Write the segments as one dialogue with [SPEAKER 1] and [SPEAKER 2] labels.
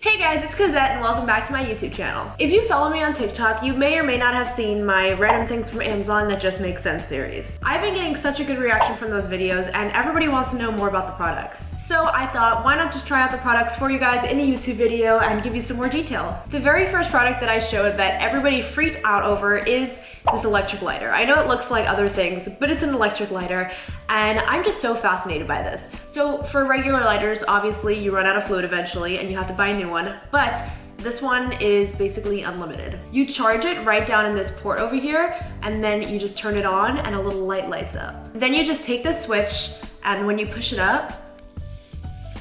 [SPEAKER 1] Hey guys, it's Cosette and welcome back to my YouTube channel. If you follow me on TikTok, you may or may not have seen my Random Things from Amazon That Just Make Sense series. I've been getting such a good reaction from those videos and everybody wants to know more about the products. So I thought, why not just try out the products for you guys in a YouTube video and give you some more detail. The very first product that I showed that everybody freaked out over is this electric lighter. I know it looks like other things, but it's an electric lighter and I'm just so fascinated by this. So for regular lighters, obviously you run out of fluid eventually and you have to buy a new one, but this one is basically unlimited. You charge it right down in this port over here and then you just turn it on and a little light lights up. Then you just take this switch and when you push it up,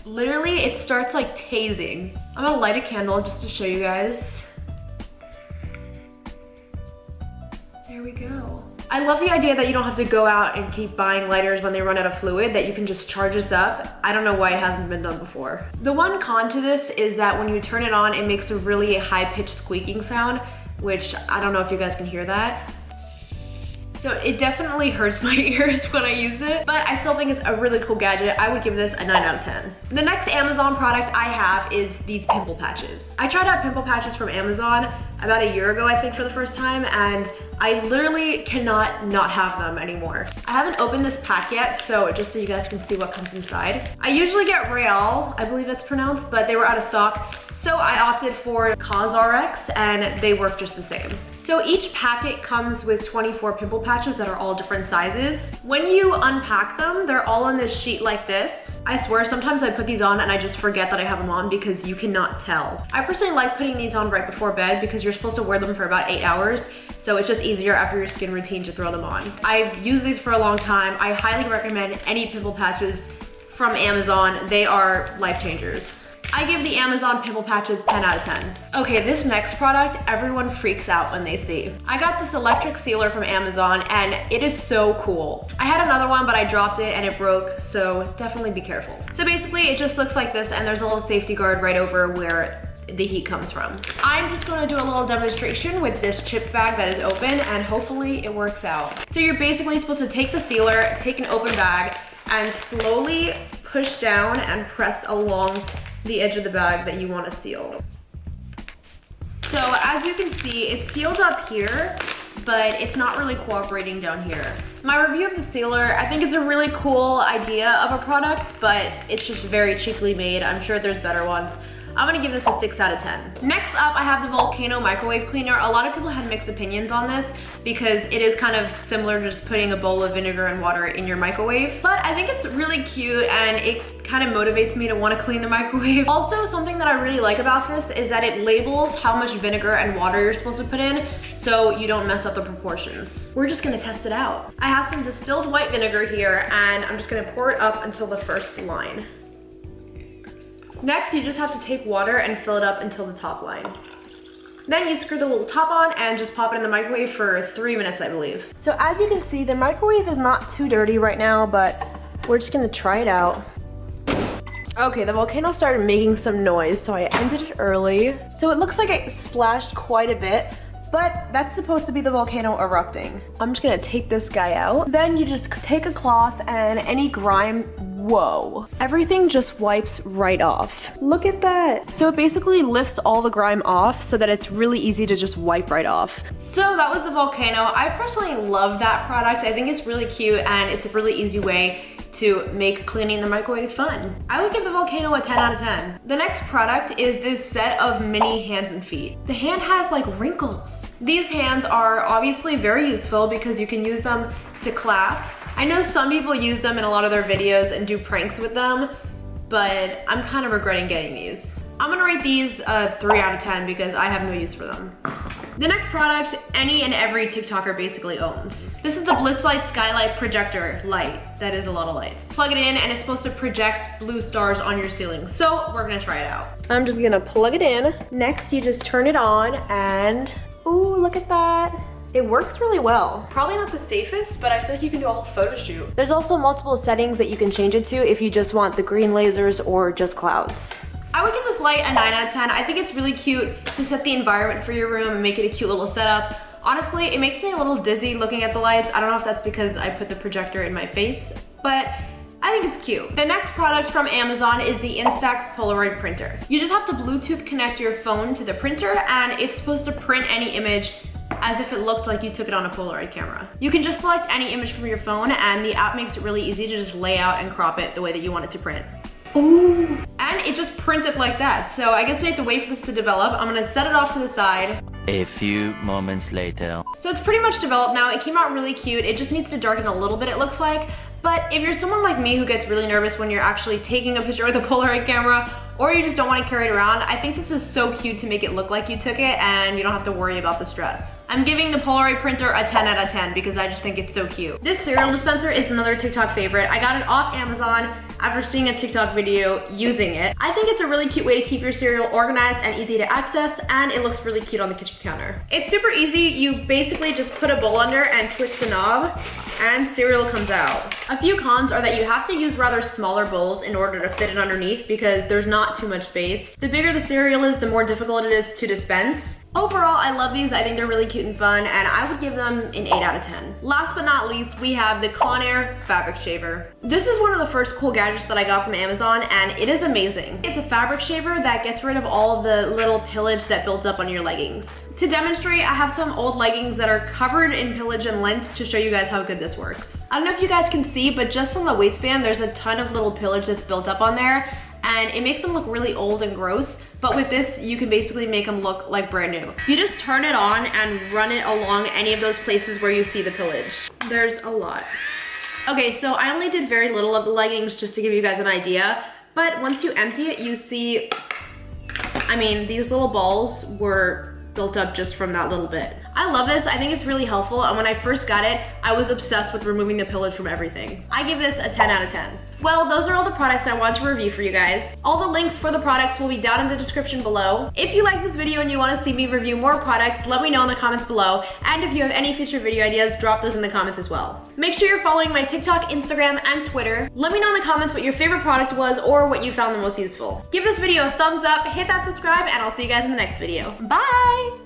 [SPEAKER 1] literally it starts like tasing. I'm gonna light a candle just to show you guys. There we go. I love the idea that you don't have to go out and keep buying lighters when they run out of fluid, that you can just charge this up. I don't know why it hasn't been done before. The one con to this is that when you turn it on, it makes a really high-pitched squeaking sound, which I don't know if you guys can hear that. So it definitely hurts my ears when I use it, but I still think it's a really cool gadget. I would give this a 9 out of 10. The next Amazon product I have is these pimple patches. I tried out pimple patches from Amazon about a year ago, I think, for the first time, and I literally cannot not have them anymore. I haven't opened this pack yet, so just so you guys can see what comes inside. I usually get Real, I believe that's pronounced, but they were out of stock, so I opted for CosRx, and they work just the same. So each packet comes with 24 pimple patches that are all different sizes. When you unpack them, they're all in this sheet like this. I swear sometimes I put these on and I just forget that I have them on because you cannot tell. I personally like putting these on right before bed because you're supposed to wear them for about 8 hours. So it's just easier after your skin routine to throw them on. I've used these for a long time. I highly recommend any pimple patches from Amazon. They are life changers. I give the Amazon pimple patches 10 out of 10. Okay, this next product, everyone freaks out when they see. I got this electric sealer from Amazon and it is so cool. I had another one, but I dropped it and it broke, so definitely be careful. So basically, it just looks like this and there's a little safety guard right over where the heat comes from. I'm just gonna do a little demonstration with this chip bag that is open and hopefully it works out. So you're basically supposed to take the sealer, take an open bag, and slowly push down and press along the edge of the bag that you want to seal. So as you can see, it's sealed up here, but it's not really cooperating down here. My review of the sealer, I think it's a really cool idea of a product, but it's just very cheaply made. I'm sure there's better ones. I'm gonna give this a 6 out of 10. Next up, I have the Volcano microwave cleaner. A lot of people had mixed opinions on this because it is kind of similar to just putting a bowl of vinegar and water in your microwave. But I think it's really cute and it kind of motivates me to want to clean the microwave. Also, something that I really like about this is that it labels how much vinegar and water you're supposed to put in so you don't mess up the proportions. We're just gonna test it out. I have some distilled white vinegar here and I'm just gonna pour it up until the first line. Next, you just have to take water and fill it up until the top line. Then you screw the little top on and just pop it in the microwave for 3 minutes, I believe. So as you can see, the microwave is not too dirty right now, but we're just gonna try it out. Okay, the Volcano started making some noise, so I ended it early. So it looks like it splashed quite a bit, but that's supposed to be the volcano erupting. I'm just gonna take this guy out. Then you just take a cloth and any grime, whoa. Everything just wipes right off. Look at that. So it basically lifts all the grime off so that it's really easy to just wipe right off. So that was the Volcano. I personally love that product. I think it's really cute and it's a really easy way to make cleaning the microwave fun. I would give the Volcano a 10 out of 10. The next product is this set of mini hands and feet. The hand has like wrinkles. These hands are obviously very useful because you can use them to clap. I know some people use them in a lot of their videos and do pranks with them, but I'm kind of regretting getting these. I'm gonna rate these a 3 out of 10 because I have no use for them. The next product, any and every TikToker basically owns. This is the Bliss Light Skylight Projector Light. That is a lot of lights. Plug it in and it's supposed to project blue stars on your ceiling. So we're gonna try it out. I'm just gonna plug it in. Next, you just turn it on and, ooh, look at that. It works really well. Probably not the safest, but I feel like you can do a whole photo shoot. There's also multiple settings that you can change it to if you just want the green lasers or just clouds. I would give this light a 9 out of 10. I think it's really cute to set the environment for your room and make it a cute little setup. Honestly, it makes me a little dizzy looking at the lights. I don't know if that's because I put the projector in my face, but I think it's cute. The next product from Amazon is the Instax Polaroid Printer. You just have to Bluetooth connect your phone to the printer and it's supposed to print any image as if it looked like you took it on a Polaroid camera. You can just select any image from your phone and the app makes it really easy to just lay out and crop it the way that you want it to print. Ooh. And it just printed like that. So I guess we have to wait for this to develop. I'm gonna set it off to the side.
[SPEAKER 2] A few moments later.
[SPEAKER 1] So it's pretty much developed now. It came out really cute. It just needs to darken a little bit, it looks like. But if you're someone like me who gets really nervous when you're actually taking a picture with a Polaroid camera, or you just don't want to carry it around, I think this is so cute to make it look like you took it and you don't have to worry about the stress. I'm giving the Polaroid Printer a 10 out of 10 because I just think it's so cute. This cereal dispenser is another TikTok favorite. I got it off Amazon after seeing a TikTok video using it. I think it's a really cute way to keep your cereal organized and easy to access, and it looks really cute on the kitchen counter. It's super easy. You basically just put a bowl under and twist the knob and cereal comes out. A few cons are that you have to use rather smaller bowls in order to fit it underneath because there's not too much space. The bigger the cereal is, the more difficult it is to dispense. Overall, I love these. I think they're really cute and fun, and I would give them an 8 out of 10. Last but not least, we have the ConAir fabric shaver. This is one of the first cool gadgets that I got from Amazon, and it is amazing. It's a fabric shaver that gets rid of all the little pillage that builds up on your leggings. To demonstrate, I have some old leggings that are covered in pillage and lint to show you guys how good this works. I don't know if you guys can see, but just on the waistband, there's a ton of little pillage that's built up on there, and it makes them look really old and gross. But with this, you can basically make them look like brand new. You just turn it on and run it along any of those places where you see the pillage. There's a lot. Okay, so I only did very little of the leggings just to give you guys an idea, but once you empty it, you see, I mean, these little balls were built up just from that little bit. I love this. I think it's really helpful, and when I first got it, I was obsessed with removing the pillage from everything. I give this a 10 out of 10. Well, those are all the products I want to review for you guys. All the links for the products will be down in the description below. If you like this video and you want to see me review more products, let me know in the comments below, and if you have any future video ideas, drop those in the comments as well. Make sure you're following my TikTok, Instagram, and Twitter. Let me know in the comments what your favorite product was or what you found the most useful. Give this video a thumbs up, hit that subscribe, and I'll see you guys in the next video. Bye!